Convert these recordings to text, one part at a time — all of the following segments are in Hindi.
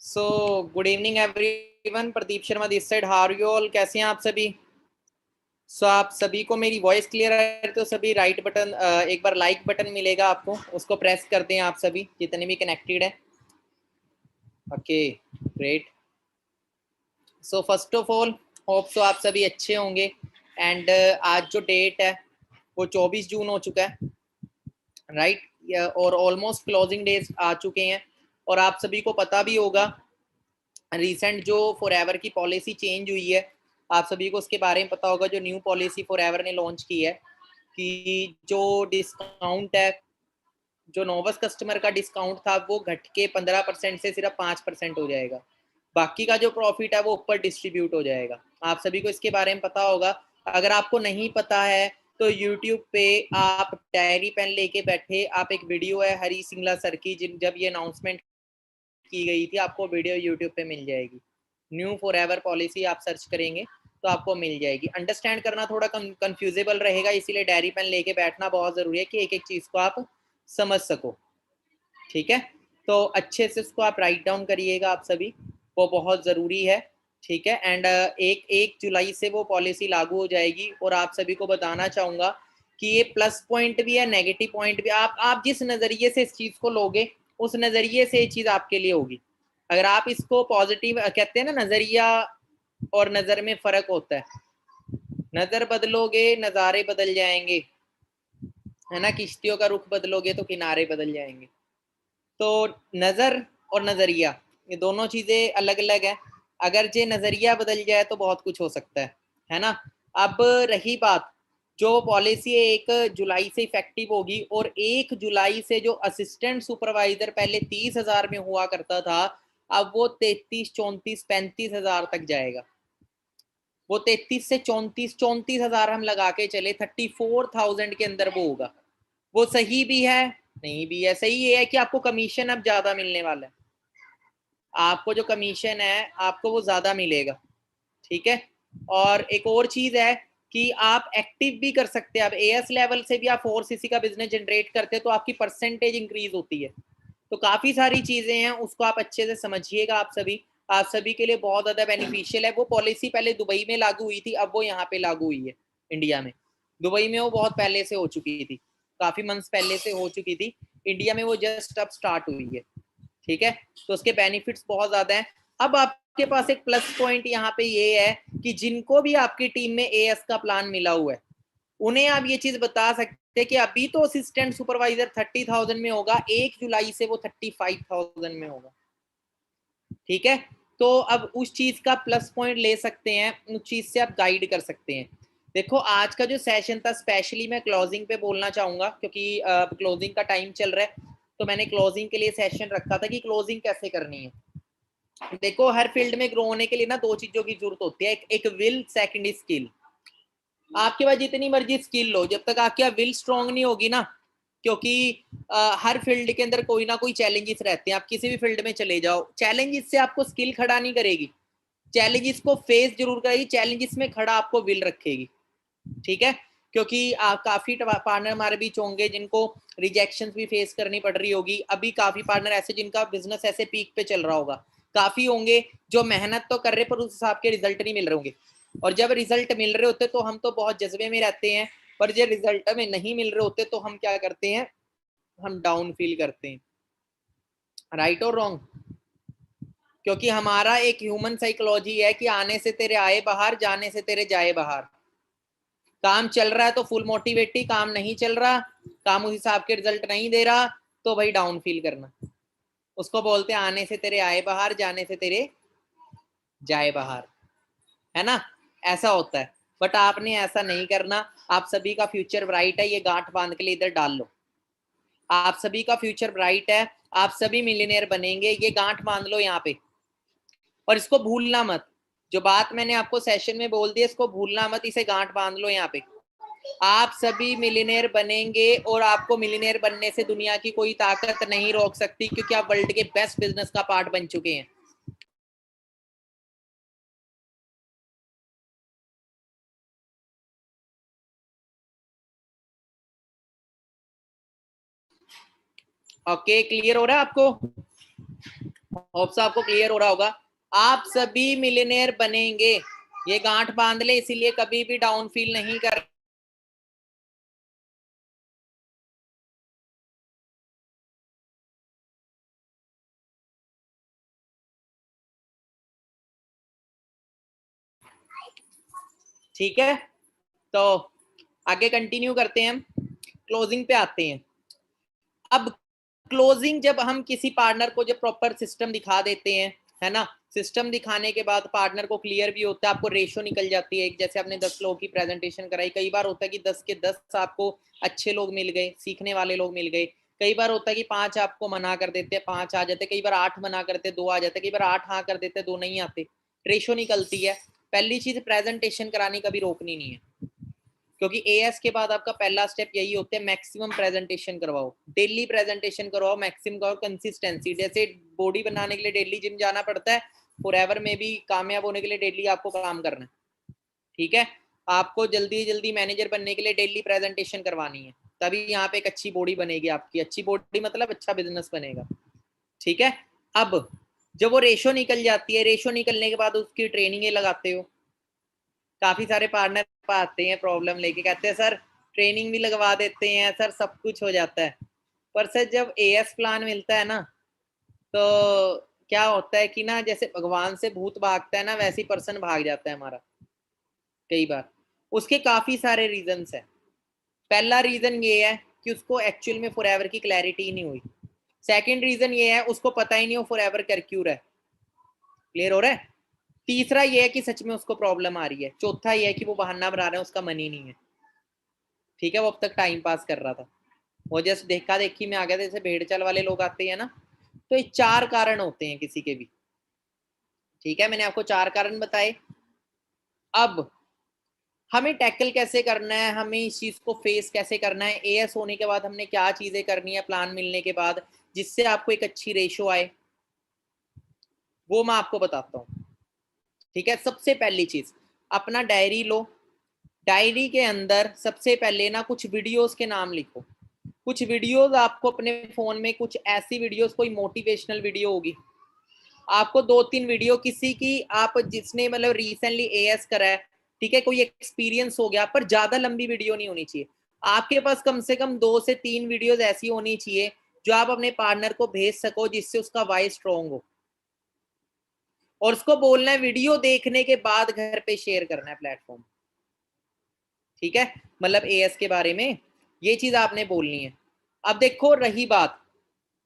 So good evening everyone, Pradeep Sharma this side. How are you all? कैसे हैं आप सभी? आप सभी को मेरी वॉइस क्लियर है तो सभी राइट बटन, एक बार लाइक बटन मिलेगा आपको, उसको प्रेस कर दें आप सभी जितने भी कनेक्टेड है। Okay, great. So first of all hope so आप सभी अच्छे होंगे। एंड आज जो डेट है वो 24 जून हो चुका है, राइट? और ऑलमोस्ट क्लोजिंग डेज आ चुके हैं। और आप सभी को पता भी होगा रिसेंट जो फॉरएवर की पॉलिसी चेंज हुई है, आप सभी को उसके बारे में पता होगा। जो न्यू पॉलिसी फॉरएवर ने लॉन्च की है कि जो डिस्काउंट है, जो नोवस कस्टमर का डिस्काउंट था वो घट के 15% से सिर्फ 5% हो जाएगा। बाकी का जो प्रॉफिट है वो ऊपर डिस्ट्रीब्यूट हो जाएगा। आप सभी को इसके बारे में पता होगा। अगर आपको नहीं पता है तो यूट्यूब पे आप डायरी पेन लेके बैठे, आप एक वीडियो है हरी सिंगला सर की, जब ये अनाउंसमेंट की गई थी, आपको वीडियो यूट्यूब पे मिल जाएगी। न्यू फॉरएवर पॉलिसी आप सर्च करेंगे तो आपको मिल जाएगी। अंडरस्टैंड करना थोड़ा कंफ्यूजेबल रहेगा, इसीलिए डायरी पेन लेके बैठना बहुत जरूरी है कि एक एक चीज को आप समझ सको। ठीक है, तो अच्छे से उसको आप राइट डाउन करिएगा आप सभी, वो बहुत जरूरी है। ठीक है, एंड एक जुलाई से वो पॉलिसी लागू हो जाएगी। और आप सभी को बताना चाहूंगा कि ये प्लस पॉइंट भी है, नेगेटिव पॉइंट भी। आप जिस नजरिए से इस चीज को लोगे उस नजरिए से ये चीज आपके लिए होगी। अगर आप इसको पॉजिटिव, कहते हैं ना नजरिया और नजर में फर्क होता है। नजर बदलोगे नजारे बदल जाएंगे, है ना? किश्तियों का रुख बदलोगे तो किनारे बदल जाएंगे। तो नजर और नजरिया, ये दोनों चीजें अलग अलग है। अगर जे नजरिया बदल जाए तो बहुत कुछ हो सकता है ना? अब रही बात, जो पॉलिसी 1 जुलाई से इफेक्टिव होगी, और 1 जुलाई से जो असिस्टेंट सुपरवाइजर पहले 30,000 में हुआ करता था, अब वो 33, 34, 35,000 तक जाएगा। वो 33 से 34,000 हम लगा के चले, 34,000 के अंदर वो होगा। वो सही भी है, नहीं भी है। सही ये है कि आपको कमीशन अब ज्यादा मिलने वाला है, आपको जो कमीशन है आपको वो ज्यादा मिलेगा। ठीक है, और एक और चीज है कि आप एक्टिव भी कर सकते हैं। अब एएस लेवल से भी आप 4cc का बिजनेस जनरेट करते हैं तो आपकी परसेंटेज इंक्रीज होती है। तो काफी सारी चीजें हैं, उसको आप अच्छे से समझिएगा। आप सभी के लिए बहुत ज्यादा बेनिफिशियल है। वो पॉलिसी पहले दुबई में लागू हुई थी, अब वो यहाँ पे लागू हुई है इंडिया में। दुबई में वो बहुत पहले से हो चुकी थी, काफी मंथ्स पहले से हो चुकी थी। इंडिया में वो जस्ट अब स्टार्ट हुई है। ठीक है, तो उसके बेनिफिट्स बहुत ज्यादा हैं। अब आपके पास एक प्लस पॉइंट यहाँ पे ये है कि जिनको भी आपकी टीम में एएस का प्लान मिला हुआ है, उन्हें आप ये चीज बता सकते हैं कि अभी तो असिस्टेंट सुपरवाइजर 30,000 में होगा, 1 जुलाई से वो 35,000 में होगा। ठीक है, तो अब उस चीज का प्लस पॉइंट ले सकते हैं, उस चीज से आप गाइड कर सकते हैं। देखो आज का जो सेशन था, स्पेशली मैं क्लोजिंग पे बोलना चाहूंगा क्योंकि क्लोजिंग का टाइम चल रहा है। तो मैंने क्लोजिंग के लिए सेशन रखा था कि क्लोजिंग कैसे करनी है। देखो हर फील्ड में ग्रो होने के लिए ना दो चीजों की जरूरत होती है, एक विल, सेकंड स्किल। आपके पास जितनी मर्जी स्किल लो, जब तक आपकी विल स्ट्रांग नहीं होगी ना, क्योंकि हर फील्ड के अंदर कोई ना कोई चैलेंजेस रहते हैं। आप किसी भी फील्ड में चले जाओ, चैलेंजेस से आपको स्किल खड़ा नहीं करेगी, चैलेंजेस को फेस जरूर करेगी, चैलेंजेस में खड़ा आपको विल रखेगी। ठीक है, क्योंकि काफी पार्टनर हमारे बीच होंगे जिनको रिजेक्शन भी फेस करनी पड़ रही होगी। अभी काफी पार्टनर ऐसे जिनका बिजनेस ऐसे पीक पे चल रहा होगा, काफी होंगे जो मेहनत तो कर रहे पर उस हिसाब के रिजल्ट नहीं मिल रहे होंगे। और जब रिजल्ट मिल रहे होते तो हम तो बहुत जज्बे में रहते हैं, पर जब रिजल्ट में नहीं मिल रहे होते तो हम क्या करते हैं, हम डाउन फील करते हैं। राइट और रॉन्ग? क्योंकि हमारा एक ह्यूमन साइकोलॉजी है कि आने से तेरे आए बाहर, जाने से तेरे जाए बाहर। काम चल रहा है तो फुल मोटिवेटी, काम नहीं चल रहा, काम उस हिसाब के रिजल्ट नहीं दे रहा, तो भाई डाउन फील करना। उसको बोलते हैं आने से तेरे आए बाहर, जाने से तेरे जाए बाहर, है ना? ऐसा होता है, बट आपने ऐसा नहीं करना। आप सभी का फ्यूचर ब्राइट है, ये गांठ बांध के लिए इधर डाल लो। आप सभी का फ्यूचर ब्राइट है, आप सभी मिलियनेयर बनेंगे, ये गांठ बांध लो यहाँ पे। और इसको भूलना मत, जो बात मैंने आपको सेशन में बोल दी इसको भूलना मत, इसे गांठ बांध लो यहाँ पे। आप सभी मिलियनेयर बनेंगे, और आपको मिलियनेयर बनने से दुनिया की कोई ताकत नहीं रोक सकती, क्योंकि आप वर्ल्ड के बेस्ट बिजनेस का पार्ट बन चुके हैं। ओके, क्लियर हो रहा है आपको? होप्स आपको क्लियर हो रहा होगा। आप सभी मिलियनेयर बनेंगे, ये गांठ बांध ले, इसीलिए कभी भी डाउन फील नहीं कर। ठीक है, तो आगे कंटिन्यू करते हैं, हम क्लोजिंग पे आते हैं। अब क्लोजिंग जब हम किसी पार्टनर को जब प्रॉपर सिस्टम दिखा देते हैं, है ना, सिस्टम दिखाने के बाद पार्टनर को क्लियर भी होता है, आपको रेशो निकल जाती है। एक जैसे आपने 10 लोगों की प्रेजेंटेशन कराई, कई बार होता है कि 10 के 10 आपको अच्छे लोग मिल गए, सीखने वाले लोग मिल गए। कई बार होता है कि 5 आपको मना कर देते हैं, 5 आ जाते, कई बार 8 मना करते, 2 आ जाते, कई बार 8 हाँ कर देते, 2 नहीं आते, रेशो निकलती है। पहली चीज प्रेजेंटेशन करानी कभी रोकनी नहीं है, क्योंकि एएस के बाद आपका पहला स्टेप यही होता है, मैक्सिमम प्रेजेंटेशन करवाओ, डेली प्रेजेंटेशन करवाओ, मैक्सिमम करो, कंसिस्टेंसी। जैसे बॉडी बनाने के लिए डेली जिम जाना पड़ता है, फॉरएवर में भी कामयाब होने के लिए डेली आपको काम करना है। ठीक है, आपको जल्दी जल्दी मैनेजर बनने के लिए डेली प्रेजेंटेशन करवानी है, तभी यहाँ पे एक अच्छी बॉडी बनेगी आपकी। अच्छी बॉडी मतलब अच्छा बिजनेस बनेगा। ठीक है, अब जब वो रेशो निकल जाती है, रेशो निकलने के बाद उसकी ट्रेनिंग लगाते हो। काफी सारे पार्टनर आते हैं प्रॉब्लम लेके, कहते हैं सर ट्रेनिंग भी लगवा देते हैं सर, सब कुछ हो जाता है, पर सर जब एएस प्लान मिलता है ना, तो क्या होता है कि ना, जैसे भगवान से भूत भागता है ना, वैसे ही पर्सन भाग जाता है हमारा कई बार। उसके काफी सारे रीजंस है। पहला रीजन ये है कि उसको एक्चुअल में फॉरएवर की क्लैरिटी नहीं हुई। सेकंड रीजन ये है उसको पता ही नहीं हो फॉरएवर कर क्यों रहा है। क्लियर हो रहा है? तीसरा ये है कि सच में उसको प्रॉब्लम आ रही है। चौथा ये है कि वो बहाना बना रहा है, उसका मन ही नहीं है। ठीक है, वो अब तक टाइम पास कर रहा था, वो जस्ट देखा देखी में आ गया था, जैसे भेड़ चाल वाले लोग आते हैं ना। तो ये 4 कारण होते हैं किसी के भी। ठीक है, मैंने आपको 4 कारण बताए। अब हमें टैकल कैसे करना है, हमें इस चीज को फेस कैसे करना है, एएस होने के बाद हमने क्या चीजें करनी है प्लान मिलने के बाद, जिससे आपको एक अच्छी रेशो आए, वो मैं आपको बताता हूँ। ठीक है, सबसे पहली चीज, अपना डायरी लो। डायरी के अंदर सबसे पहले ना कुछ वीडियोस के नाम लिखो। कुछ वीडियोस आपको अपने फोन में, कुछ ऐसी वीडियोस, कोई मोटिवेशनल वीडियो होगी, आपको 2-3 वीडियो किसी की, आप जिसने मतलब रिसेंटली एएस करा है, ठीक है, कोई एक्सपीरियंस हो गया, पर ज्यादा लंबी वीडियो नहीं होनी चाहिए। आपके पास कम से कम 2 से 3 वीडियोस ऐसी होनी चाहिए जो आप अपने पार्टनर को भेज सको, जिससे उसका वॉइस स्ट्रॉन्ग हो, और उसको बोलना है वीडियो देखने के बाद घर पे शेयर करना है प्लेटफॉर्म। ठीक है, मतलब एएस के बारे में ये चीज आपने बोलनी है। अब देखो रही बात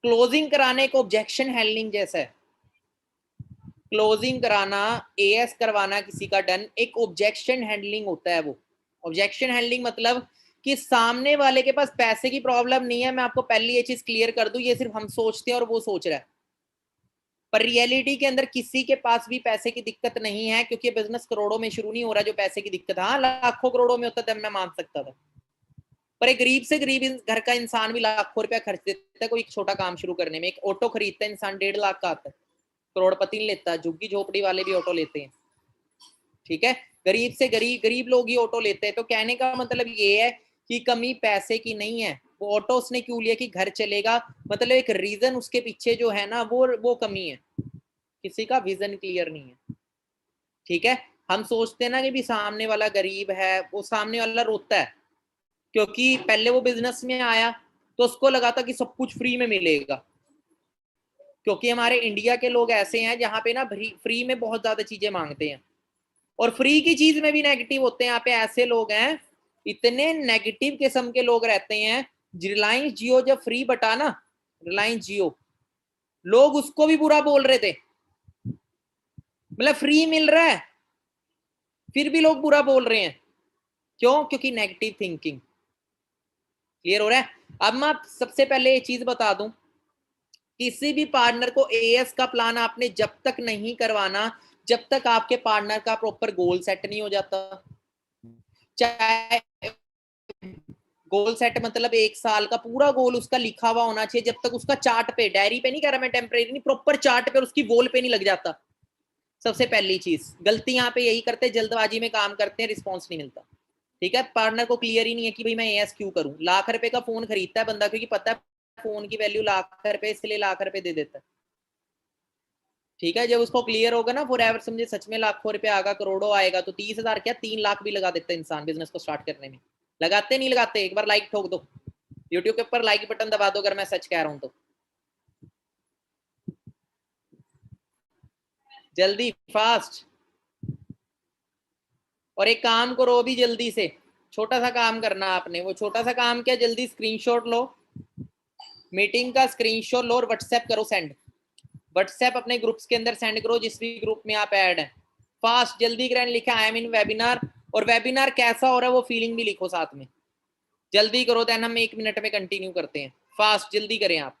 क्लोजिंग कराने को, ऑब्जेक्शन हैंडलिंग जैसा है। क्लोजिंग कराना, एएस करवाना किसी का डन, एक ऑब्जेक्शन हैंडलिंग होता है वो। ऑब्जेक्शन हैंडलिंग मतलब कि सामने वाले के पास पैसे की प्रॉब्लम नहीं है, मैं आपको पहले ये चीज क्लियर कर दूं, ये सिर्फ हम सोचते हैं और वो सोच रहा है, पर रियलिटी के अंदर किसी के पास भी पैसे की दिक्कत नहीं है, क्योंकि बिजनेस करोड़ों में शुरू नहीं हो रहा जो पैसे की दिक्कत। हाँ, लाखों करोड़ों में होता तब मैं मान सकता था, पर एक गरीब से गरीब घर का इंसान भी लाखों रुपया खर्च देता है कोई छोटा काम शुरू करने में। एक ऑटो खरीदता है इंसान, 1.5 लाख का आता है, करोड़पति नहीं लेता, झुग्गी झोपड़ी वाले भी ऑटो लेते हैं। ठीक है, गरीब से गरीब गरीब लोग ही ऑटो लेते हैं। तो कहने का मतलब ये है कि कमी पैसे की नहीं है। वो ऑटो उसने क्यों लिया कि घर चलेगा, मतलब एक रीजन उसके पीछे जो है ना, वो कमी है, किसी का विजन क्लियर नहीं है। ठीक है, हम सोचते हैं ना कि भी सामने वाला गरीब है, वो सामने वाला रोता है क्योंकि पहले वो बिजनेस में आया तो उसको लगा था कि सब कुछ फ्री में मिलेगा। क्योंकि हमारे इंडिया के लोग ऐसे हैं जहाँ पे ना फ्री में बहुत ज्यादा चीजें मांगते हैं, और फ्री की चीज में भी नेगेटिव होते हैं। यहाँ पे ऐसे लोग हैं, इतने नेगेटिव किस्म के लोग रहते हैं। रिलायंस जियो जब फ्री बटा ना, रिलायंस जियो, लोग उसको भी बुरा बोल रहे थे, मतलब फ्री मिल रहा है फिर भी लोग बुरा बोल रहे हैं। क्यों? क्योंकि नेगेटिव थिंकिंग। क्लियर हो रहा है? अब मैं सबसे पहले ये चीज बता दूं, किसी भी पार्टनर को एएस का प्लान आपने जब तक नहीं करवाना, जब तक आपके पार्टनर का प्रॉपर गोल सेट नहीं हो जाता। चाहे गोल सेट मतलब 1 साल का पूरा गोल उसका लिखा हुआ होना चाहिए, जब तक उसका चार्ट पे, डायरी पे नहीं कह रहा मैं, टेम्परेरी नहीं, प्रॉपर चार्ट पे और उसकी वॉल पे नहीं लग जाता। सबसे पहली चीज गलती यहाँ पे यही करते हैं, जल्दबाजी में काम करते हैं, रिस्पॉन्स नहीं मिलता। ठीक है, पार्टनर को क्लियर ही नहीं है कि भाई मैं एएस क्यों करूं। लाख रुपए का फोन खरीदता है बंदा क्योंकि पता है फोन की वैल्यू लाख रुपए, इसलिए लाख रुपए दे देता है। ठीक है, जब उसको क्लियर होगा ना फॉर एवर, समझे सच में लाखों रुपए आएगा, करोड़ों आएगा, तो 30,000 क्या 3 लाख भी लगा देता है इंसान बिजनेस को स्टार्ट करने में। लगाते नहीं लगाते? एक बार लाइक ठोक दो, यूट्यूब के ऊपर लाइक बटन दबा दो अगर मैं सच कह रहा हूं तो। जल्दी, फास्ट। और एक काम करो भी जल्दी से, छोटा सा काम करना आपने। वो छोटा सा काम क्या, जल्दी स्क्रीनशॉट लो, मीटिंग का स्क्रीनशॉट लो और व्हाट्सएप करो सेंड। व्हाट्सएप अपने ग्रुप्स के अंदर सेंड करो, जिस भी ग्रुप में आप ऐड हैं। फास्ट, जल्दी करें। लिखा आई एम इन वेबिनार, और वेबिनार कैसा हो रहा है वो फीलिंग भी लिखो साथ में। जल्दी करो, देन हम 1 मिनट में कंटिन्यू करते हैं। फास्ट, जल्दी करें आप।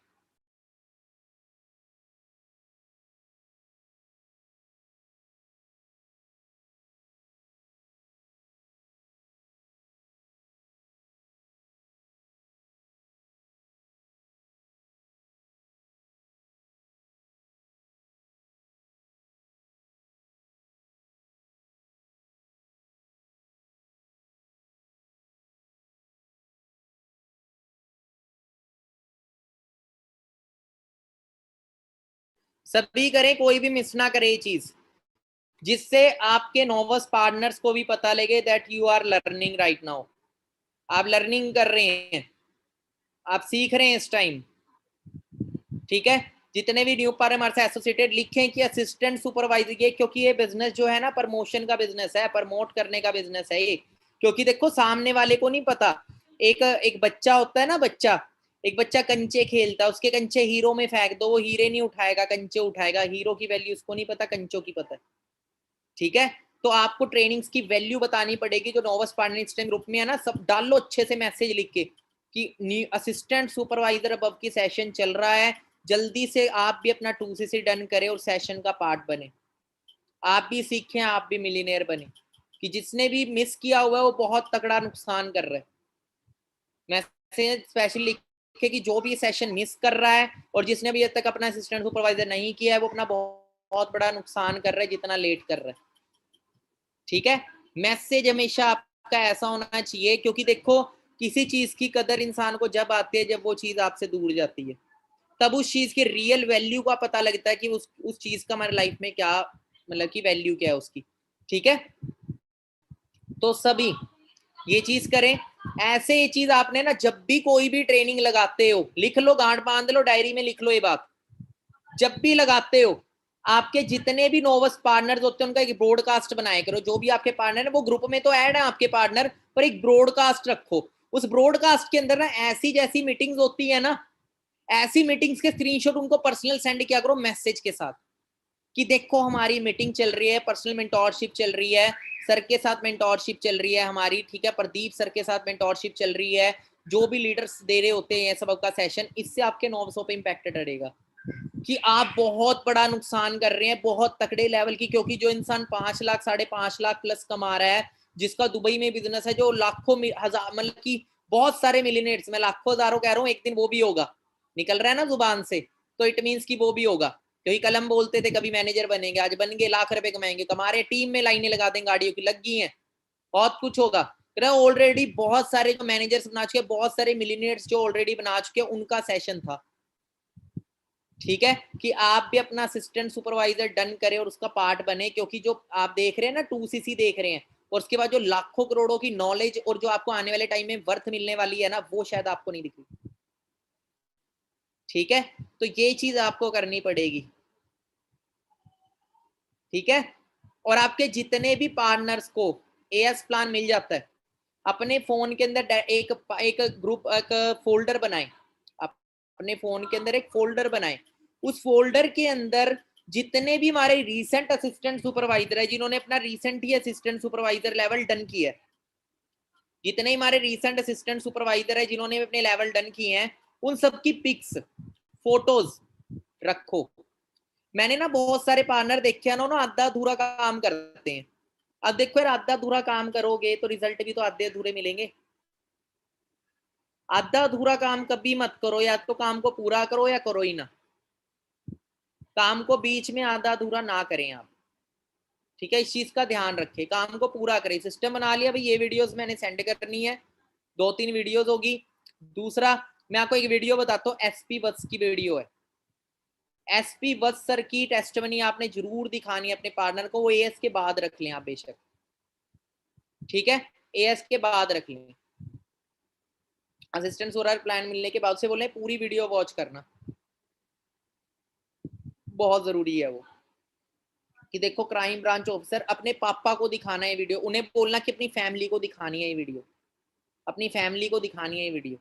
सभी करें, कोई भी मिस ना करे ये चीज, जिससे आपके नोवस पार्टनर्स को भी पता लगे that you are learning right now. आप लर्निंग कर रहे हैं, आप सीख रहे हैं इस टाइम। ठीक है, जितने भी न्यू पार हमारे से एसोसिएटेड लिखें कि असिस्टेंट सुपरवाइजर, ये क्योंकि ये बिजनेस जो है ना प्रमोशन का बिजनेस है, प्रमोट करने का बिजनेस है ये। क्योंकि देखो सामने वाले को नहीं पता, एक एक बच्चा होता है ना, बच्चा, एक बच्चा कंचे खेलता है, उसके कंचे हीरो में फेंक दो, वो हीरे नहीं उठाएगा, कंचे उठाएगा। हीरो की वैल्यू उसको नहीं पता, कंचों की पता है। ठीक है, तो आपको ट्रेनिंग्स की वैल्यू बतानी पड़ेगी। जो नोवस पार्टनर ग्रुप में है ना, सब डाल लो अच्छे से मैसेज लिख के कि असिस्टेंट सुपरवाइजर अब की सेशन चल रहा है, जल्दी से आप भी अपना 2CC डन करें और सेशन का पार्ट बने। आप भी सीखें, आप भी मिलीनियर बने। कि जिसने भी मिस किया हुआ है वो बहुत तगड़ा नुकसान कर रहा है। मैसेज स्पेशली लिखे कि जो भी सेशन मिस कर रहा है और जिसने भी अब तक अपना असिस्टेंट सुपरवाइजर नहीं किया है, वो अपना बहुत बड़ा नुकसान कर रहा है जितना लेट कर रहा है। ठीक है, मैसेज हमेशा आपका ऐसा होना चाहिए, क्योंकि देखो किसी चीज की कदर इंसान को जब आती है जब वो चीज आपसे दूर जाती है, तब उस चीज की रियल वैल्यू का पता लगता है कि उस चीज का हमारे लाइफ में क्या मतलब की वैल्यू क्या है उसकी। ठीक है, तो सभी ये चीज करें। ऐसे ये चीज आपने ना जब भी कोई भी ट्रेनिंग लगाते हो, लिख लो, गांठ बांध लो, डायरी में लिख लो ये बात। जब भी लगाते हो, आपके जितने भी नोवस पार्टनर्स होते हैं उनका एक ब्रॉडकास्ट बनाया करो। जो भी आपके पार्टनर है वो ग्रुप में तो ऐड है आपके पार्टनर, पर एक ब्रॉडकास्ट रखो। उस ब्रॉडकास्ट के अंदर ना ऐसी जैसी मीटिंग्स होती है ना, ऐसी मीटिंग्स के स्क्रीनशॉट उनको पर्सनल सेंड किया करो मैसेज के साथ कि देखो हमारी मीटिंग चल रही है, पर्सनल मेंटोरशिप चल रही है, सर के साथ मेंटोरशिप चल रही है हमारी। ठीक है, प्रदीप सर के साथ मेंटोरशिप चल रही है, जो भी लीडर्स दे रहे होते हैं सबका सेशन। इससे आपके नोवसों पे इंपैक्ट रहेगा कि आप बहुत बड़ा नुकसान कर रहे हैं, बहुत तकड़े लेवल की। क्योंकि जो इंसान 5 लाख 5.5 लाख प्लस कमा रहा है, जिसका दुबई में बिजनेस है, जो लाखों हजार मतलब की बहुत सारे मिलियनेयर्स, मैं लाखों हजारों कह रहा हूँ, एक दिन वो भी होगा, निकल रहा है ना जुबान से, तो इट मीन्स कि वो भी होगा। क्योंकि कल हम बोलते थे कभी मैनेजर बनेंगे, आज बन गए, लाख रुपए कमाएंगे, कमा रहे, टीम में लाइनें लगा देंगे, गाड़ियों की लग गई हैं, बहुत कुछ होगा। ऑलरेडी बहुत सारे जो मैनेजर्स बना चुके, बहुत सारे मिलियनेयर्स जो ऑलरेडी बना चुके, उनका सेशन था। ठीक है, कि आप भी अपना असिस्टेंट सुपरवाइजर डन करें और उसका पार्ट बने। क्योंकि जो आप देख रहे हैं ना 2CC देख रहे हैं, और उसके बाद जो लाखों करोड़ों की नॉलेज और जो आपको आने वाले टाइम में वर्थ मिलने वाली है ना, वो शायद आपको नहीं दिखी। ठीक है, तो ये चीज आपको करनी पड़ेगी। ठीक है, और आपके जितने भी पार्टनर्स को एएस प्लान मिल जाता है, अपने फोन के अंदर एक एक ग्रुप, एक फोल्डर बनाएं। अपने फोन के अंदर एक फोल्डर बनाएं। उस फोल्डर के अंदर जितने भी हमारे रीसेंट असिस्टेंट सुपरवाइजर है, जिन्होंने अपना रिसेंट ही असिस्टेंट सुपरवाइजर लेवल डन किया है, जितने हमारे रिसेंट असिस्टेंट सुपरवाइजर है जिन्होंने अपने लेवल डन किए हैं, उन सबकी पिक्स, फोटोज रखो। मैंने ना बहुत सारे पार्टनर देखे हैं ना, आधा अधूरा काम करते हैं। अब देखो यार, आधा अधूरा काम करोगे तो रिजल्ट भी तो आधे अधूरे मिलेंगे। आधा अधूरा काम कभी मत करो, या तो काम को पूरा करो या करो ही ना। काम को बीच में आधा अधूरा ना करें आप। ठीक है, इस चीज का ध्यान रखें, काम को पूरा करें। सिस्टम बना लिया भाई, ये वीडियोस मैंने सेंड करनी है, 2-3 वीडियोस होगी। दूसरा, मैं आपको एक वीडियो बताता हूँ, एसपी बस की वीडियो है। एसपी बस सर की टेस्टमनी आपने जरूर दिखानी है अपने पार्टनर को, वो एएस के बाद रख लें आप बेशक, ठीक है, एएस के बाद रख लें। असिस्टेंट सोलर प्लान मिलने के बाद से बोले पूरी वीडियो वॉच करना, बहुत जरूरी है वो, कि देखो क्राइम ब्रांच ऑफिसर, अपने पापा को दिखाना है वीडियो, उन्हें बोलना कि अपनी फैमिली को दिखानी है ये वीडियो, अपनी फैमिली को दिखानी है ये वीडियो,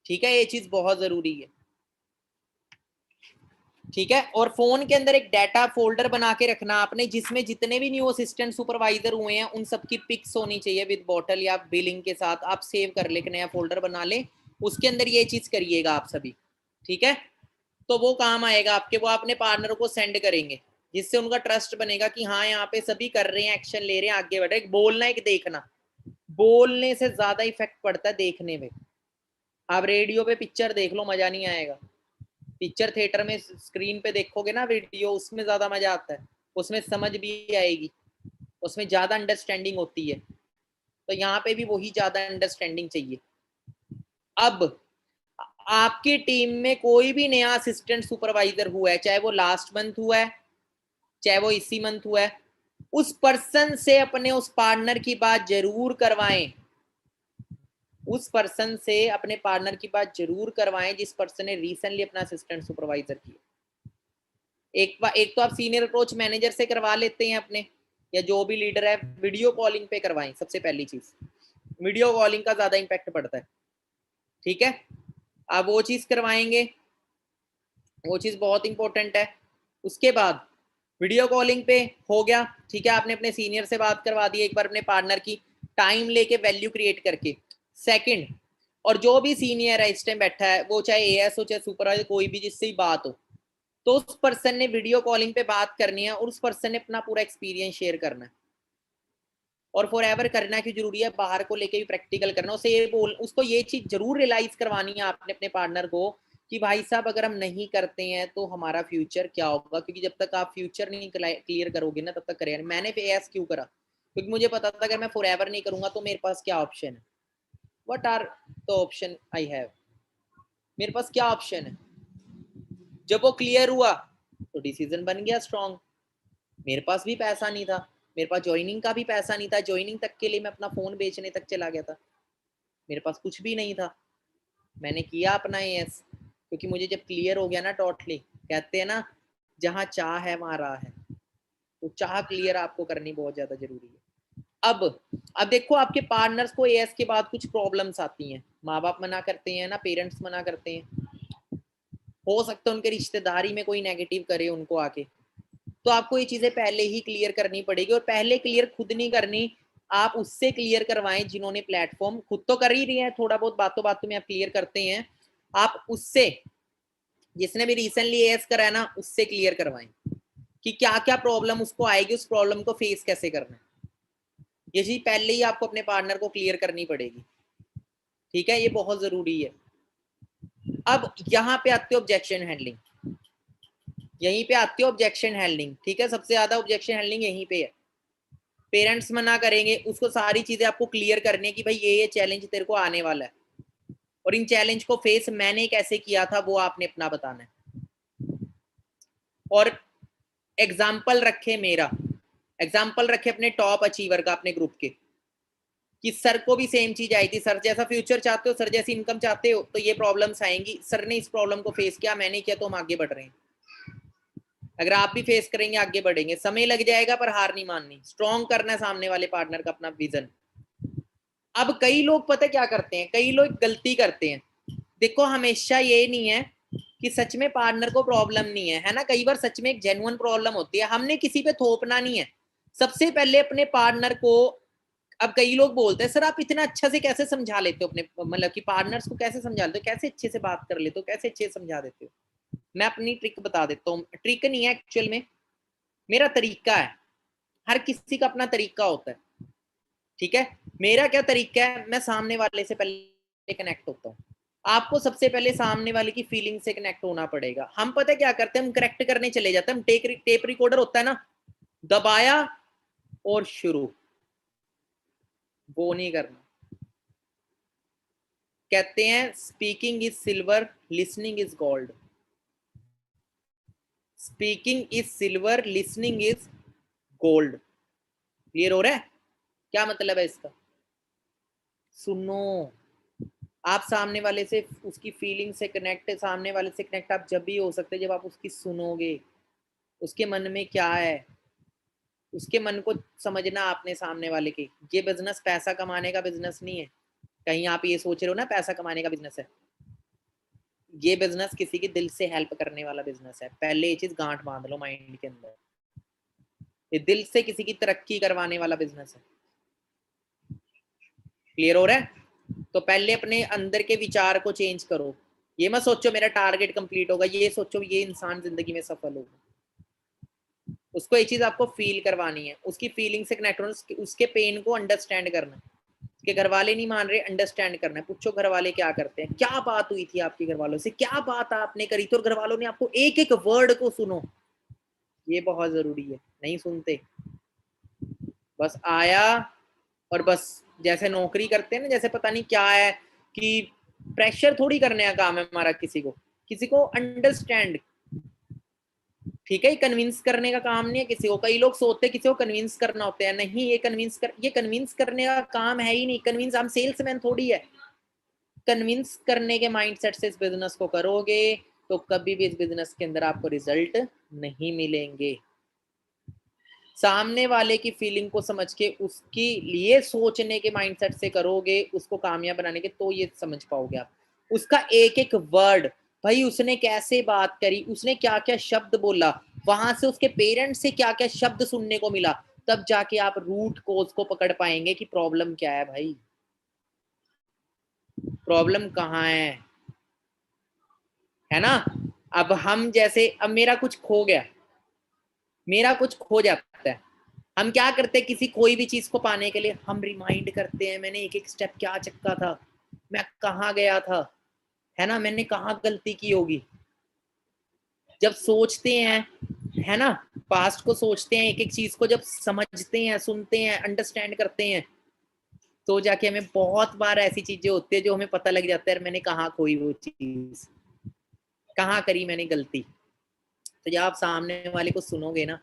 ठीक है, ये चीज बहुत जरूरी है, ठीक है। और फोन के अंदर एक डाटा फोल्डर बना के रखना आपने, जिसमें जितने भी न्यू असिस्टेंट सुपरवाइजर हुए हैं उन सबकी पिक्स होनी चाहिए विद बॉटल या बिलिंग के साथ, आप सेव कर ले, नया फोल्डर बना ले, उसके अंदर ये चीज करिएगा आप सभी, ठीक है। तो वो काम आएगा आपके, वो अपने पार्टनर को सेंड करेंगे, जिससे उनका ट्रस्ट बनेगा कि हाँ यहाँ पे सभी कर रहे हैं, एक्शन ले रहे हैं, आगे बढ़ रहे हैं। बोलना एक देखना, बोलने से ज्यादा इफेक्ट पड़ता है देखने में। आप रेडियो पे पिक्चर देख लो, मजा नहीं आएगा, पिक्चर थिएटर में स्क्रीन पे देखोगे ना वीडियो, उसमें ज्यादा मजा आता है, उसमें समझ भी आएगी, उसमें ज्यादा अंडरस्टैंडिंग होती है, तो यहाँ पे भी वही ज्यादा अंडरस्टैंडिंग चाहिए। अब आपकी टीम में कोई भी नया असिस्टेंट सुपरवाइजर हुआ है, चाहे वो लास्ट मंथ हुआ है, चाहे वो इसी मंथ हुआ है, उस पर्सन से अपने उस पार्टनर की बात जरूर करवाएं, उस पर्सन से अपने पार्टनर की बात जरूर करवाएं जिस पर्सन ने रिसेंटली अपना असिस्टेंट सुपरवाइजर किया। एक तो आप सीनियर अप्रोच मैनेजर से करवा लेते हैं अपने, या जो भी लीडर है, वीडियो कॉलिंग पे करवाएं, सबसे पहली चीज वीडियो कॉलिंग का ज्यादा इंपैक्ट पड़ता है, ठीक है। आप वो चीज करवाएंगे, वो चीज बहुत इंपॉर्टेंट है। उसके बाद वीडियो कॉलिंग पे हो गया, ठीक है, आपने अपने सीनियर से बात करवा दी एक बार अपने पार्टनर की, टाइम लेके वैल्यू क्रिएट करके। सेकंड, और जो भी सीनियर है इस टाइम बैठा है, वो चाहे एएस हो चाहे सुपरवाइजर, कोई भी जिससे ही बात हो, तो उस पर्सन ने वीडियो कॉलिंग पे बात करनी है और उस पर्सन ने अपना पूरा एक्सपीरियंस शेयर करना है, और फॉर एवर करना की जरूरी है, बाहर को लेके भी प्रैक्टिकल करना, उसे ये बोल, उसको ये चीज जरूर रियलाइज करवानी है आपने अपने पार्टनर को, कि भाई साहब अगर हम नहीं करते हैं तो हमारा फ्यूचर क्या होगा, क्योंकि जब तक आप फ्यूचर नहीं क्लियर करोगे ना तब तक करेगा। मैंने एस क्यों करा, क्योंकि मुझे पता था अगर मैं फॉर एवर नहीं करूंगा तो मेरे पास क्या ऑप्शन है, what are the options I have, मेरे पास क्या ऑप्शन है। जब वो क्लियर हुआ तो डिसीजन बन गया स्ट्रॉन्ग, मेरे पास भी पैसा नहीं था, मेरे पास ज्वाइनिंग का भी पैसा नहीं था, ज्वाइनिंग तक के लिए मैं अपना फोन बेचने तक चला गया था, मेरे पास कुछ भी नहीं था, मैंने किया अपना एएस, क्योंकि मुझे जब क्लियर हो गया ना टोटली, कहते हैं ना जहाँ चाह है वहां राह है, तो चाह क्लियर आपको करनी बहुत ज्यादा जरूरी है। अब देखो आपके पार्टनर्स को एएस के बाद कुछ प्रॉब्लम्स आती हैं, माँ बाप मना करते हैं ना, पेरेंट्स मना करते हैं, हो सकता है उनके रिश्तेदारी में कोई नेगेटिव करे उनको आके, तो आपको ये चीजें पहले ही क्लियर करनी पड़ेगी, और पहले क्लियर खुद नहीं करनी, आप उससे क्लियर करवाएं जिन्होंने प्लेटफॉर्म, खुद तो कर ही रही है, थोड़ा बहुत बातों बातों में आप क्लियर करते हैं, आप उससे, जिसने भी रिसेंटली एएस करा है ना, उससे क्लियर करवाएं कि क्या क्या प्रॉब्लम उसको आएगी, उस प्रॉब्लम को फेस कैसे करना है, ये चीज पहले ही आपको अपने पार्टनर को क्लियर करनी पड़ेगी, ठीक है, ये बहुत जरूरी है। अब यहाँ पे आते हो ऑब्जेक्शन हैंडलिंग, यहीं पे आती है ऑब्जेक्शन हैंडलिंग, ठीक है, सबसे ज्यादा ऑब्जेक्शन हैंडलिंग यहीं पे है। पेरेंट्स मना करेंगे, उसको सारी चीजें आपको क्लियर करनी है कि भाई ये चैलेंज तेरे को आने वाला है, और इन चैलेंज को फेस मैंने कैसे किया था वो आपने अपना बताना है, और एग्जाम्पल रखे मेरा, एग्जाम्पल रखे अपने टॉप अचीवर का अपने ग्रुप के, कि सर को भी सेम चीज आई थी, सर जैसा फ्यूचर चाहते हो, सर जैसी इनकम चाहते हो, तो ये प्रॉब्लम्स आएंगी, सर ने इस प्रॉब्लम को फेस किया, मैंने किया, तो हम आगे बढ़ रहे हैं, अगर आप भी फेस करेंगे आगे बढ़ेंगे, समय लग जाएगा पर हार नहीं माननी, स्ट्रॉन्ग करना है सामने वाले पार्टनर का अपना विजन। अब कई लोग पता क्या करते हैं, कई लोग गलती करते हैं, देखो हमेशा ये नहीं है कि सच में पार्टनर को प्रॉब्लम नहीं है ना, कई बार सच में एक जेन्युइन प्रॉब्लम होती है, हमने किसी पे थोपना नहीं है, सबसे पहले अपने पार्टनर को, अब कई लोग बोलते हैं सर आप इतना अच्छा से कैसे समझा लेते हो अपने, मतलब कि पार्टनर्स को कैसे समझा लेते हो, कैसे अच्छे से बात कर लेते हो, कैसे अच्छे से समझा देते हो। मैं अपनी ट्रिक बता देता हूँ, ट्रिक नहीं है एक्चुअल में, मेरा तरीका है, हर किसी का अपना तरीका होता है, ठीक है। मेरा क्या तरीका है, मैं सामने वाले से पहले कनेक्ट होता हूँ, आपको सबसे पहले सामने वाले की फीलिंग से कनेक्ट होना पड़ेगा। हम पता क्या करते हैं, हम करेक्ट करने चले जाते हैं, हम टेप रिकॉर्डर होता है ना, दबाया और शुरू, वो नहीं करना। कहते हैं speaking is silver, listening is gold, speaking is silver, listening is gold. Clear हो रहा है? क्या मतलब है इसका? सुनो, आप सामने वाले से, उसकी फीलिंग से कनेक्ट, सामने वाले से कनेक्ट आप जब भी हो सकते हैं जब आप उसकी सुनोगे, उसके मन में क्या है, उसके मन को समझना आपने सामने वाले की। ये बिजनेस पैसा कमाने का बिजनेस नहीं है। कहीं आप ये सोच रहे हो ना पैसा कमाने का बिजनेस है, ये बिजनेस किसी के दिल से हेल्प करने वाला बिजनेस है। पहले ये चीज गांठ बांध लो माइंड के अंदर, ये दिल से किसी की तरक्की करवाने वाला बिजनेस है। क्लियर हो रहा है? तो पहले अपने अंदर के विचार को चेंज करो। ये मत सोचो मेरा टारगेट कंप्लीट होगा, ये सोचो ये इंसान जिंदगी में सफल होगा। उसको ये चीज आपको फील करवानी है, उसकी फीलिंग से कनेक्ट होना, उसके पेन को अंडरस्टैंड करना। कि घर वाले नहीं मान रहे, अंडरस्टैंड करना है। पूछो घर वाले क्या करते हैं, क्या बात हुई थी आपके घर वालों से, क्या बात आपने करी थी और घर वालों ने आपको, एक एक वर्ड को सुनो, ये बहुत जरूरी है। नहीं सुनते, बस आया और बस जैसे नौकरी करते हैं ना, जैसे पता नहीं क्या है कि प्रेशर थोड़ी करने का काम है हमारा, किसी को अंडरस्टैंड, ठीक है, कन्विंस करने का काम नहीं है किसी को। कई लोग सोचते हैं किसी को कन्विंस करना होता है, नहीं, ये कन्विंस करने का काम है ही नहीं। कन्विंस, हम सेल्समैन थोड़ी है। कन्विंस करने के माइंडसेट से इस बिजनेस को करोगे तो कभी भी इस बिजनेस के अंदर आपको रिजल्ट नहीं मिलेंगे। सामने वाले की फीलिंग को समझ के उसके लिए सोचने के माइंडसेट से करोगे उसको कामयाब बनाने के, तो ये समझ पाओगे आप। उसका एक एक वर्ड, भाई उसने कैसे बात करी, उसने क्या क्या शब्द बोला, वहां से उसके पेरेंट्स से क्या क्या शब्द सुनने को मिला, तब जाके आप रूट कोज को पकड़ पाएंगे कि प्रॉब्लम क्या है। भाई प्रॉब्लम कहाँ है ना? अब हम जैसे, अब मेरा कुछ खो गया, मेरा कुछ खो जाता है, हम क्या करते हैं, किसी कोई भी चीज को पाने के लिए हम रिमाइंड करते हैं, मैंने एक एक स्टेप क्या चक्का था, मैं कहाँ गया था, है ना, मैंने कहाँ गलती की होगी। जब सोचते हैं, है ना, पास्ट को सोचते हैं, एक एक चीज को जब समझते हैं, सुनते हैं, अंडरस्टैंड करते हैं, तो जाके हमें बहुत बार ऐसी चीजें होती है जो हमें पता लग जाता है मैंने कहाँ खोई वो चीज, कहाँ करी मैंने गलती। तो जब आप सामने वाले को सुनोगे ना,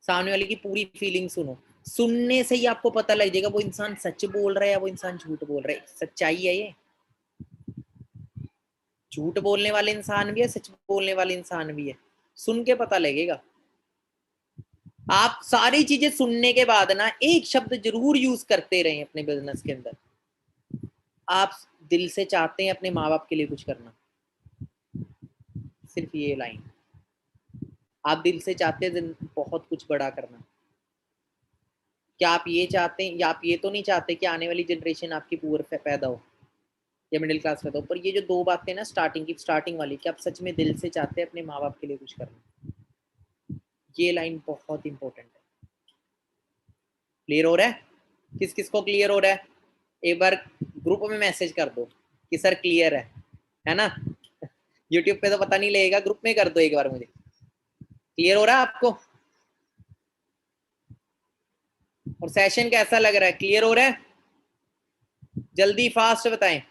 सामने वाले की पूरी फीलिंग सुनो, सुनने से ही आपको पता लग जाएगा वो इंसान सच बोल रहा है या वो इंसान झूठ बोल रहा है। सच्चाई है ये, झूठ बोलने वाले इंसान भी है, सच बोलने वाले इंसान भी है, सुन के पता लगेगा। आप सारी चीजें सुनने के बाद ना एक शब्द जरूर यूज करते रहे अपने बिजनेस के अंदर, आप दिल से चाहते हैं अपने माँ बाप के लिए कुछ करना, सिर्फ ये लाइन, आप दिल से चाहते हैं बहुत कुछ बड़ा करना। क्या आप ये चाहते हैं, या आप ये तो नहीं चाहते कि आने वाली जनरेशन आपकी पुअर पैदा हो या मिडिल क्लास पैदा हो? पर ये जो दो बातें ना स्टार्टिंग वाली, कि आप सच में दिल से चाहते हैं अपने माँ बाप के लिए कुछ करना, ये लाइन बहुत इंपॉर्टेंट है। क्लियर हो रहा है? किस किस को क्लियर हो रहा है? एक बार ग्रुप में मैसेज कर दो कि सर क्लियर है ना? यूट्यूब पे तो पता नहीं लगेगा, ग्रुप में कर दो एक बार मुझे। क्लियर हो रहा है आपको? और सेशन कैसा लग रहा है? क्लियर हो रहा है? जल्दी फास्ट बताएं।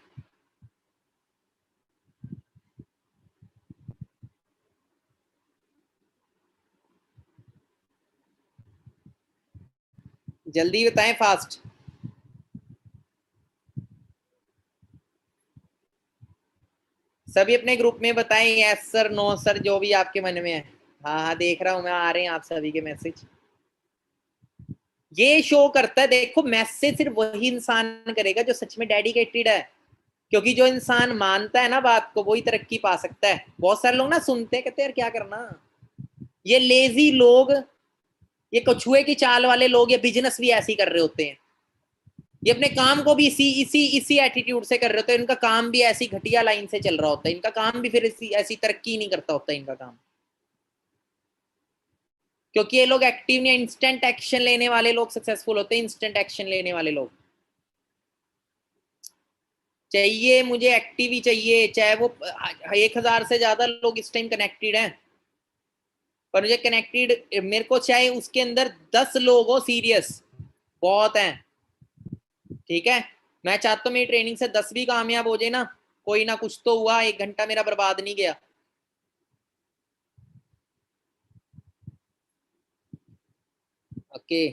जल्दी बताएं, फास्ट। सभी अपने ग्रुप में बताएं यस सर, नो सर, जो भी आपके मन में है। हाँ हाँ, देख रहा हूं मैं, आ रहे हैं आप सभी के मैसेज। ये शो करता है, देखो मैसेज सिर्फ वही इंसान करेगा जो सच में डेडिकेटेड है, क्योंकि जो इंसान मानता है ना बात को, वही तरक्की पा सकता है। बहुत सारे लोग ना सुनते हैं, कहते हैं यार क्या करना, ये लेजी लोग, ये कछुए की चाल वाले लोग, ये बिजनेस भी ऐसे ही कर रहे होते हैं, ये अपने काम को भी इसी इसी इसी एटीट्यूड से कर रहे होते हैं, इनका काम भी ऐसी घटिया लाइन से चल रहा होता है, इनका काम भी फिर ऐसी तरक्की नहीं करता होता इनका काम, क्योंकि ये लोग एक्टिव नहीं, इंस्टेंट एक्शन लेने वाले लोग सक्सेसफुल होते हैं। इंस्टेंट एक्शन लेने वाले लोग चाहिए, मुझे एक्टिव ही चाहिए, चाहे वो 1000 से ज्यादा लोग इस टाइम कनेक्टेड हैं, पर मुझे कनेक्टेड, मेरे को चाहे उसके अंदर 10 लोग हो सीरियस, बहुत हैं। ठीक है, मैं चाहता हूँ मेरी ट्रेनिंग से 10 भी कामयाब हो जाए ना, कोई ना, कुछ तो हुआ, 1 घंटा मेरा बर्बाद नहीं गया। ओके,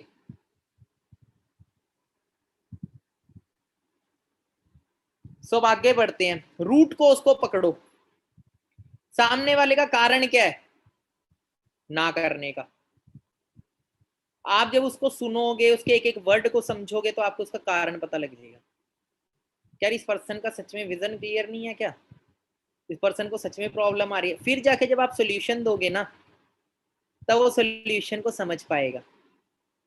सब आगे बढ़ते हैं। रूट को उसको पकड़ो, सामने वाले का कारण क्या है ना करने का। आप जब उसको सुनोगे, उसके एक एक वर्ड को समझोगे, तो आपको उसका कारण पता लग जाएगा। क्या इस पर्सन का सच में विजन क्लियर नहीं है, क्या इस पर्सन को सच में प्रॉब्लम आ रही है। फिर जाके जब आप सोल्यूशन दोगे ना, तब वो सोल्यूशन को समझ पाएगा।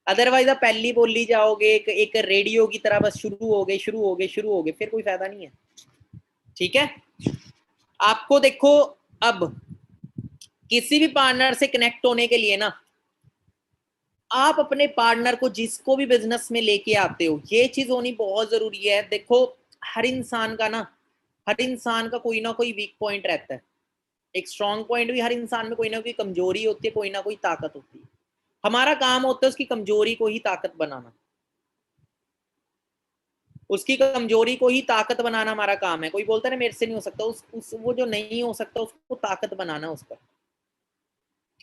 अदरवाइज आप पहली बोली जाओगे एक रेडियो की तरह, बस शुरू हो गए शुरू हो गए शुरू हो गए, फिर कोई फायदा नहीं है। ठीक है, आपको देखो, अब किसी भी पार्टनर से कनेक्ट होने के लिए ना, आप अपने पार्टनर को जिसको भी बिजनेस में लेके आते हो, ये चीज होनी बहुत जरूरी है। देखो, हर इंसान का ना, हर इंसान का कोई ना कोई वीक पॉइंट रहता है। एक स्ट्रॉन्ग पॉइंट भी हर इंसान में, कोई ना कोई कमजोरी होती है, कोई ना कोई ताकत होती है। हमारा काम होता है उसकी कमजोरी को ही ताकत बनाना, उसकी कमजोरी को ही ताकत बनाना हमारा काम है। कोई बोलता है ना मेरे से नहीं हो सकता, वो जो नहीं हो सकता उसको ताकत बनाना उस पर।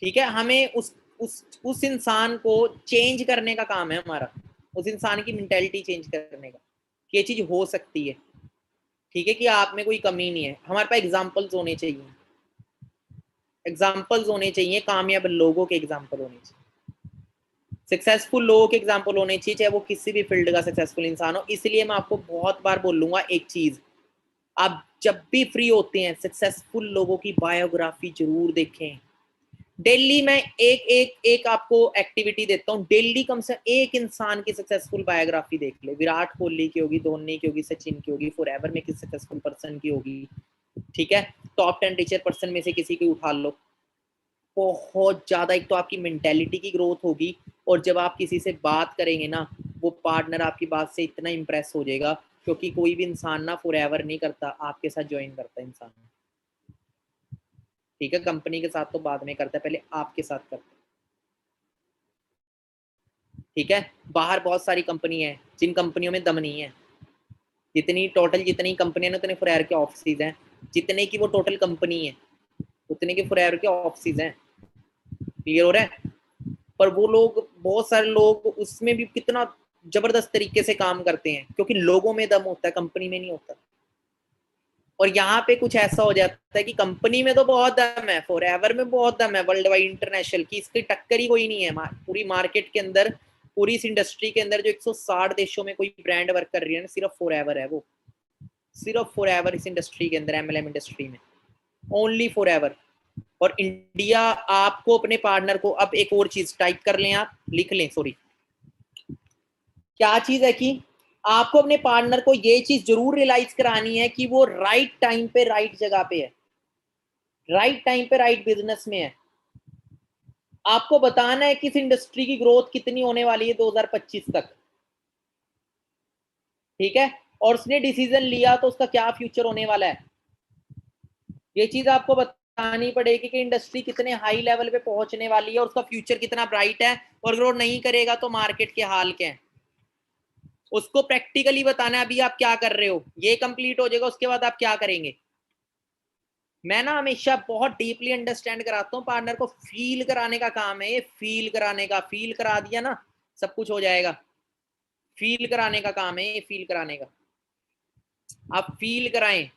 ठीक है, हमें उस इंसान को चेंज करने का काम है हमारा, उस इंसान की मेंटेलिटी चेंज करने का कि ये चीज हो सकती है। ठीक है, कि आप में कोई कमी नहीं है। हमारे पास एग्जाम्पल्स होने चाहिए, एग्जाम्पल्स होने चाहिए, कामयाब लोगों के एग्जाम्पल होने चाहिए, सक्सेसफुल लोगों के एग्जाम्पल होने चाहिए, चाहे वो किसी भी फील्ड का सक्सेसफुल इंसान हो। इसलिए मैं आपको बहुत बार बोलूंगा एक चीज, आप जब भी फ्री होते हैं सक्सेसफुल लोगों की बायोग्राफी जरूर देखें। डेली मैं एक एक एक आपको एक्टिविटी देता हूँ, डेली कम से एक इंसान की सक्सेसफुल बायोग्राफी देख ले। विराट कोहली की होगी, धोनी की होगी, सचिन की होगी, फॉरएवर में किसी सक्सेसफुल पर्सन की होगी। ठीक है, टॉप 10 टीचर पर्सन में से किसी की उठा लो। बहुत ज्यादा एक तो आपकी मेंटेलिटी की ग्रोथ होगी, और जब आप किसी से बात करेंगे ना, वो पार्टनर आपकी बात से इतना इंप्रेस हो जाएगा, क्योंकि कोई भी इंसान ना फॉरएवर नहीं करता, आपके साथ ज्वाइन करता है इंसान। ठीक है, कंपनी के साथ तो बाद में करता है, पहले आपके साथ करता है। ठीक है, बाहर बहुत सारी कंपनी है जिन कंपनियों में दम नहीं है। जितनी टोटल जितनी कंपनियां उतने फॉरएवर के ऑफिस हैं, जितने की वो टोटल कंपनी है उतने के फॉरएवर के ऑफिस हैं। क्लियर हो रहा है? पर वो लोग, बहुत सारे लोग उसमें भी कितना जबरदस्त तरीके से काम करते हैं, क्योंकि लोगों में दम होता है, कंपनी में नहीं होता। और यहाँ पे कुछ ऐसा हो जाता है कि कंपनी में तो बहुत दम है, फॉरएवर में बहुत दम है, वर्ल्ड वाइड इंटरनेशनल की इसकी टक्कर ही कोई नहीं है। पूरी मार्केट के अंदर, पूरी इस इंडस्ट्री के अंदर जो 160 देशों में कोई ब्रांड वर्क कर रही है ना, सिर्फ फॉरएवर है वो, सिर्फ फॉरएवर इस इंडस्ट्री के अंदर, एमएलएम इंडस्ट्री में, ओनली फॉरएवर। और इंडिया, आपको अपने पार्टनर को, अब एक और चीज टाइप कर लें, आप लिख लें, सॉरी, क्या चीज है कि आपको अपने पार्टनर को ये चीज जरूर रियलाइज करानी है कि वो राइट टाइम पे राइट जगह पे है, राइट टाइम पे राइट बिजनेस में है। आपको बताना है कि इस इंडस्ट्री की ग्रोथ कितनी होने वाली है 2025 तक। ठीक है, और उसने डिसीजन लिया तो उसका क्या फ्यूचर होने वाला है, ये चीज आपको बतानी पड़ेगी कि इंडस्ट्री कितने हाई लेवल पे पहुंचने वाली है और उसका फ्यूचर कितना ब्राइट है। और ग्रो नहीं करेगा तो मार्केट के हाल क्या है, उसको प्रैक्टिकली बताना है। अभी आप क्या कर रहे हो, ये कंप्लीट हो जाएगा, उसके बाद आप क्या करेंगे। मैं ना हमेशा बहुत डीपली अंडरस्टैंड कराता हूँ, पार्टनर को फील कराने का काम है ये, फील कराने का, फील करा दिया ना सब कुछ हो जाएगा। फील कराने का काम है ये, फील कराने का। आप फील कराएं,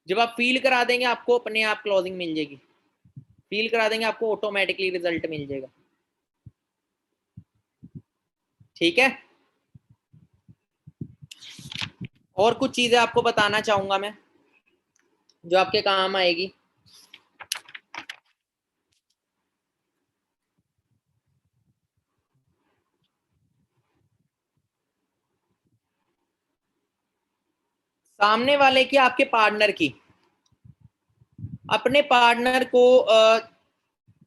जब आप फील करा देंगे आपको अपने आप क्लोजिंग मिल जाएगी, फील करा देंगे आपको ऑटोमेटिकली रिजल्ट मिल जाएगा। ठीक है, और कुछ चीजें आपको बताना चाहूंगा मैं जो आपके काम आएगी। सामने वाले की, आपके पार्टनर की, अपने पार्टनर को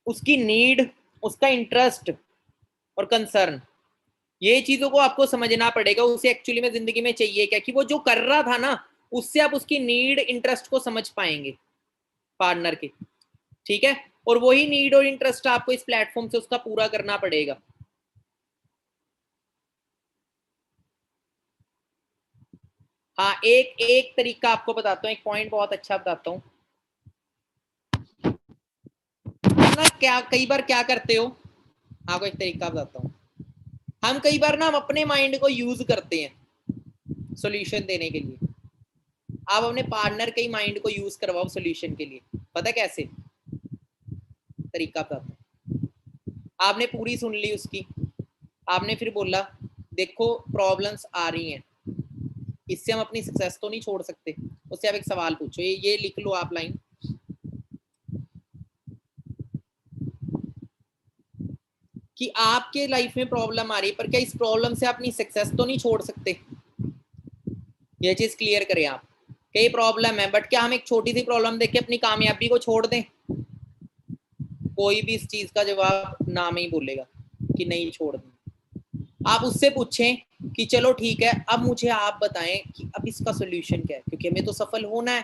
उसकी नीड, उसका इंटरेस्ट और कंसर्न, ये चीजों को आपको समझना पड़ेगा। उसे एक्चुअली में जिंदगी में चाहिए क्या, कि वो जो कर रहा था ना, उससे आप उसकी नीड इंटरेस्ट को समझ पाएंगे पार्टनर के। ठीक है, और वही नीड और इंटरेस्ट आपको इस प्लेटफॉर्म से उसका पूरा करना पड़ेगा। हाँ, एक एक तरीका आपको बताता हूँ, एक पॉइंट बहुत अच्छा बताता हूँ ना। क्या कई बार क्या करते हो, आपको एक तरीका बताता हूँ। हम कई बार ना हम अपने माइंड को यूज करते हैं सॉल्यूशन देने के लिए। आप अपने पार्टनर के ही माइंड को यूज करवाओ सॉल्यूशन के लिए। पता कैसे? तरीका बताता हूँ। आपने पूरी सुन ली उसकी, आपने फिर बोला देखो प्रॉब्लम्स आ रही हैं, इससे हम अपनी सक्सेस तो नहीं छोड़ सकते। उससे आप एक सवाल पूछो, ये लिख लो आप लाइन, कि आपके लाइफ में प्रॉब्लम आ रही है पर क्या इस प्रॉब्लम से अपनी सक्सेस तो नहीं छोड़ सकते। ये चीज क्लियर करें आप। कई प्रॉब्लम है बट क्या हम एक छोटी सी प्रॉब्लम देख के अपनी कामयाबी को छोड़ दें? कोई भी इस चीज का जवाब ना में ही बोलेगा कि नहीं छोड़ दें। आप उससे पूछें कि चलो ठीक है, अब मुझे आप बताएं कि अब इसका सोल्यूशन क्या है, क्योंकि हमें तो सफल होना है,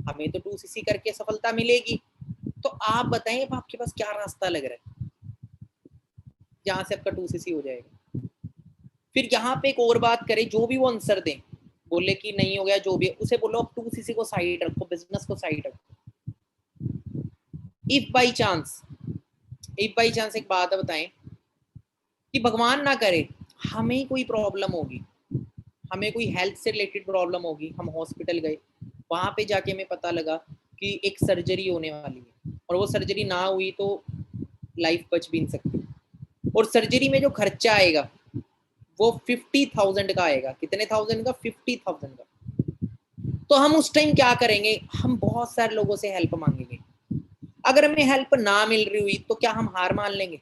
हमें तो 2cc करके सफलता मिलेगी। तो आप बताएं अब आपके पास क्या रास्ता लग रहा है जहां से आपका 2cc हो जाएगा। फिर यहाँ पे एक और बात करें, जो भी वो आंसर दें, बोले कि नहीं हो गया जो भी है, उसे बोलो अब 2cc को साइड रखो, बिजनेस को साइड रखो। इफ बाई चांस एक बात बताएं कि भगवान ना करे हमें कोई प्रॉब्लम होगी, हमें कोई हेल्थ से रिलेटेड प्रॉब्लम होगी, हम हॉस्पिटल गए, वहां पे जाके हमें पता लगा कि एक सर्जरी होने वाली है और वो सर्जरी ना हुई तो लाइफ बच भी नहीं सकती, और सर्जरी में जो खर्चा आएगा वो 50,000 का आएगा। कितने थाउजेंड का? 50,000 का। तो हम उस टाइम क्या करेंगे? हम बहुत सारे लोगों से हेल्प मांगेंगे। अगर हमें हेल्प ना मिल रही हुई तो क्या हम हार मान लेंगे?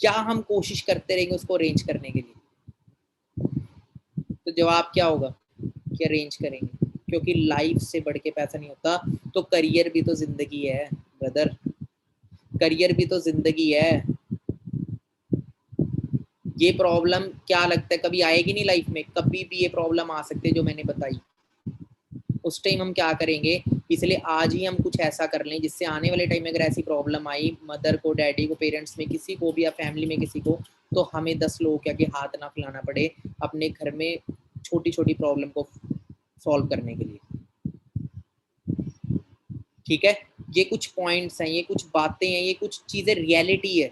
क्या हम कोशिश करते रहेंगे उसको अरेंज करने के लिए? तो जवाब क्या होगा कि अरेंज करेंगे, क्योंकि लाइफ से बढ़ के पैसा नहीं होता। तो करियर भी तो जिंदगी है ब्रदर, करियर भी तो जिंदगी है। ये प्रॉब्लम क्या लगता है कभी आएगी नहीं लाइफ में? कभी भी ये प्रॉब्लम आ सकती है जो मैंने बताई। उस टाइम हम क्या करेंगे? इसलिए आज ही हम कुछ ऐसा कर लें जिससे आने वाले टाइम में अगर ऐसी प्रॉब्लम आई मदर को, डैडी को, पेरेंट्स में किसी को भी या फैमिली में किसी को, तो हमें 10 लोगों के आगे हाथ ना फैलाना पड़े अपने घर में छोटी छोटी प्रॉब्लम को सॉल्व करने के लिए। ठीक है, ये कुछ पॉइंट्स हैं, ये कुछ बातें हैं, ये कुछ चीजें रियलिटी है।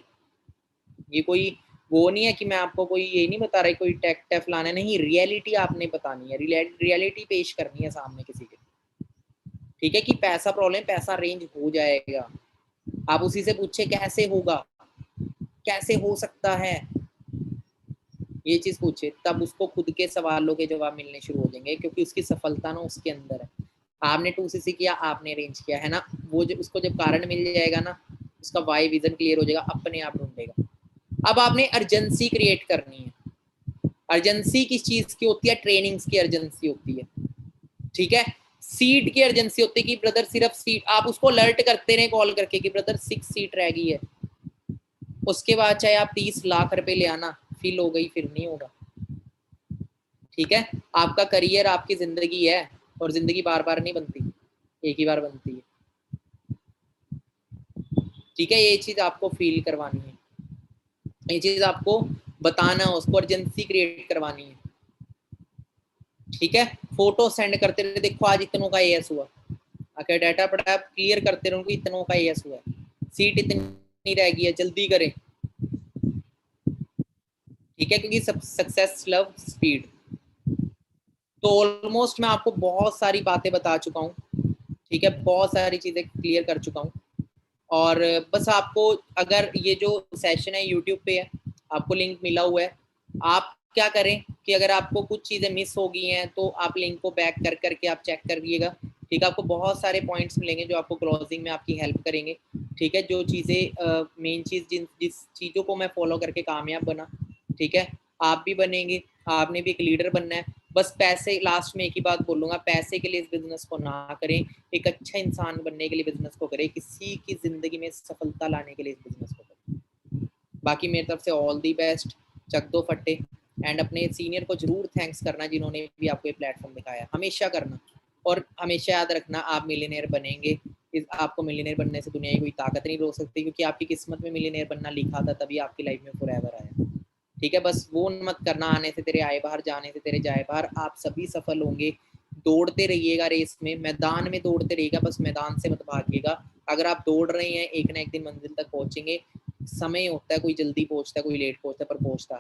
ये कोई वो नहीं है कि मैं आपको कोई ये नहीं बता रहा कोई टेक टेफ लाना, नहीं, रियलिटी आपने बतानी है, रियलिटी पेश करनी है सामने किसी के। ठीक है, कि पैसा प्रॉब्लम, पैसा अरेंज हो जाएगा। आप उसी से पूछे कैसे होगा, कैसे हो सकता है, ये चीज पूछे, तब उसको खुद के सवालों के जवाब मिलने शुरू हो जाएंगे, क्योंकि उसकी सफलता ना उसके अंदर है। आपने 2cc किया, आपने अरेंज किया है ना, वो जो उसको जब कारण मिल जाएगा ना, उसका वाई विजन क्लियर हो जाएगा, अपने आप ढूंढेगा। अब आपने अर्जेंसी क्रिएट करनी है। अर्जेंसी किस चीज की होती है? ट्रेनिंग्स की अर्जेंसी होती है। ठीक है, सीट की अर्जेंसी होती है कि ब्रदर सिर्फ सीट, आप उसको अलर्ट करते रहे कॉल करके कि ब्रदर 6 सीट रह गई है। उसके बाद चाहे आप 30 लाख रुपए ले आना, फिल हो गई, फिर नहीं होगा। ठीक है, आपका करियर आपकी जिंदगी है, और जिंदगी बार बार नहीं बनती, एक ही बार बनती है। ठीक है, ये चीज आपको फील करवानी है, ये चीज आपको बताना है, उसको अर्जेंसी क्रिएट करवानी है। ठीक है, फोटो सेंड करते रहे, देखो आज इतनों का एएस हुआ, अगर डाटा पड़ा क्लियर करते रहो, इतनों का एएस हुआ है, सीट इतनी रह गई है, जल्दी करें। ठीक है, क्योंकि सक्सेस लव स्पीड। तो ऑलमोस्ट मैं आपको बहुत सारी बातें बता चुका हूँ। ठीक है, बहुत सारी चीजें क्लियर कर चुका हूँ, और बस आपको, अगर ये जो सेशन है यूट्यूब पे है, आपको लिंक मिला हुआ है, आप क्या करें कि अगर आपको कुछ चीज़ें मिस हो गई हैं तो आप लिंक को बैक कर करके आप चेक कर दिएगा। ठीक है, आपको बहुत सारे पॉइंट्स मिलेंगे जो आपको क्लोजिंग में आपकी हेल्प करेंगे। ठीक है, जो चीज़ें मेन चीज़ जिस चीज़ों को मैं फॉलो करके कामयाब बना, ठीक है, आप भी बनेंगे, आपने भी एक लीडर बनना है। बस पैसे, लास्ट में एक ही बात बोलूँगा, पैसे के लिए इस बिजनेस को ना करें, एक अच्छा इंसान बनने के लिए बिजनेस को करें, किसी की ज़िंदगी में सफलता लाने के लिए इस बिजनेस को करें। बाकी मेरी तरफ से ऑल दी बेस्ट, चक दो फट्टे, एंड अपने सीनियर को जरूर थैंक्स करना जिन्होंने भी आपको ये प्लेटफॉर्म दिखाया, हमेशा करना, और हमेशा याद रखना आप मिलियनेयर बनेंगे। आपको मिलियनेयर बनने से दुनिया की कोई ताकत नहीं रोक सकती, क्योंकि आपकी किस्मत में मिलियनेयर बनना लिखा था, तभी आपकी लाइफ में फॉरएवर आया। ठीक है, बस वो मत करना, आने से तेरे आए बाहर, जाने से तेरे जाए बाहर। आप सभी सफल होंगे, दौड़ते रहिएगा रेस में, मैदान में दौड़ते रहिएगा, बस मैदान से मत भागिएगा। अगर आप दौड़ रहे हैं, एक ना एक दिन मंजिल तक पहुंचेंगे। समय होता है, कोई जल्दी पहुंचता है, कोई लेट पहुंचता है, पर पहुंचता है।